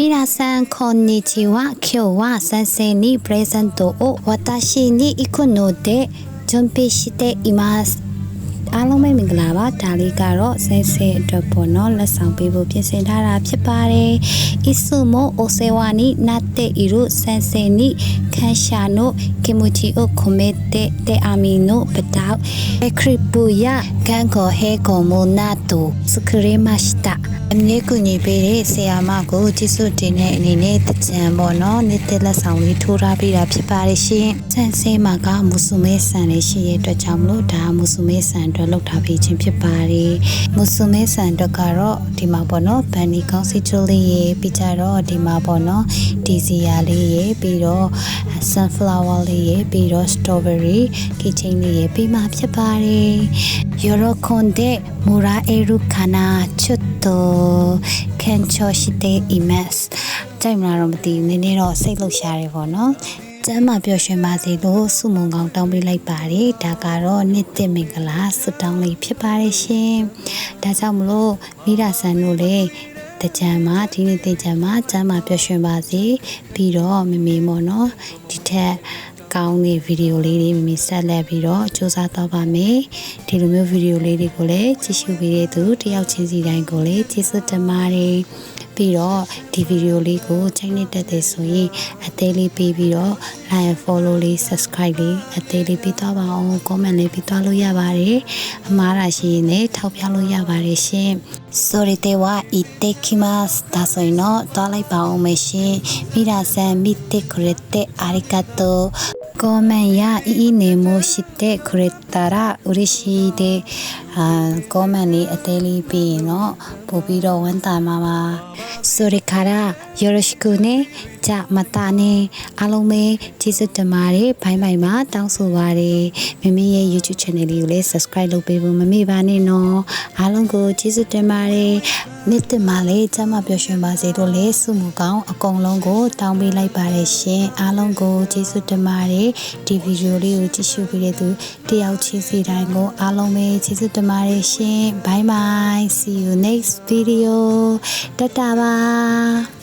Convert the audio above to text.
皆さんこんにちは。今日は先生にプレゼントを私に行くので準備しています。အားလုံးပဲမင်္ဂလာပါဒါလေးကတော့先生အတွက်ပေါ့နော်လက်ဆောင်ပေးဖို့ပြင်ဆင်ထားတာဖြစ်ပါတယ်いつもお世話になっている先生に感謝の気持ちを込めて手紙のペタクリップや看護へごもなど作りましたအမြဲကူညီပေးတဲ့ဆရာမကိုကျေးဇူးတင်တဲ့အနေနဲ့တကြံပေါ့နော်နေတဲ့လက်ဆောင်လေးထိုးထားပေးတာဖြစ်ပါတယ်ရှင်ဆန်ဆဲမှာကမူဆူမဲဆန်လေးရှိရဲ့အတွက်ကြောင့်မလို့ဒါမူဆူမဲဆန်အတွက်လောက်ထားပေးခြင်းဖြစ်ပါတယ်မူဆူမဲဆန်အတွက်ကတော့ဒီမှာပေါ့နော်ဗန်နီကောင်းစီချိုလေးရေပြီးကြတော့ဒီမှာပေါ့နော်ဒီစီယာလေးရေပြီးတော့ sunflower လေးရေပြီးတော့ strawberry ကီချင်းလေးရေပြီးမှဖြစ်ပါတယ်喜んでもらえるかなちょっと緊張していますကြိုက်မလားတော့မသိဘူးနည်းနည်းတော့စိတ်လှုပ်ရှားတယ်ပေါ့နော်ကျမ်းမှာပြောရှင်ပါစေလို့ဆုမွန်ကောင်းတောင်းပေးလိုက်ပါတယ်ဒါကတော့နှစ်သက်မင်္ဂလာဆုတောင်းလေးဖြစ်ပါတယ်ရှင်ဒါကြောင့်မလို့မိသားဆန်တို့လည်းတကြံမှာဒီနေ့တကြံမှာကျမ်းမှာပြောရှင်ပါစေပြီးတော့မမေပေါ့နော်ဒီထက်ကောင်းတဲ့ဗီဒီယိုလေးတွေမိဆက်လက်ပြီးတော့စူးစမ်းတော့ပါမယ်ဒီလိုမျိုးဗီဒီယိုလေးတွေကိုလည်းကြည့်ရှုပေးတဲ့သူတယောက်ချင်းစီတိုင်းကိုလည်းကျေးဇူးတင်ပါတယ်ပြီးတော့ဒီဗီဒီယိုလေးကိုချိန်နေတဲ့တဲ့ဆိုရင်အသေးလေးပေးပြီးတော့ like follow လေး subscribe လေးအသေးလေးပေးသွားပါအောင် comment လေးပေးသွားလို့ရပါတယ်အမှားတာရှိရင်လည်းထောက်ပြလို့ရပါတယ်ရှင်それでは行ってきますဒါဆိုရင်တော့သွားလိုက်ပါအောင်မယ်ရှင်မိသားစု見てくれてありがとうコメンやいいねもしてくれたら嬉しいでコメンにအသေးလေးပေးရင်တော့ပို့ပြီးတော့ဝမ်းသာမှာပါそれからよろしくねじゃあまたねအားလုံးပဲကျေးဇူးတင်ပါတယ်ဘိုင်းဘိုင်းမှာတောင်းဆိုပါတယ်မမေရဲ့ YouTube channel လေးကိုလည်း subscribe လုပ်ပေးဖို့မမေ့ပါနဲ့နော်အားလုံးကိုကျေးဇူးတင်ပါတယ်နေ့တမှာလည်းကျမပြောရှင်ပါစေလို့လည်းဆုမူကောင်းအကုန်လုံးကိုတောင်းပေးလိုက်ပါတယ်ရှင်အားလုံးကိုကျေးဇူးတင်ပါတယ်ဒီဗီဒီယိုလေးကိုကြည့်ရှုပေးတဲ့သူတယောက်ချင်းစီတိုင်းကိုအားလုံးပဲကျေးဇူးတင်ပါတယ်ရှင် bye bye see you next video တတပါ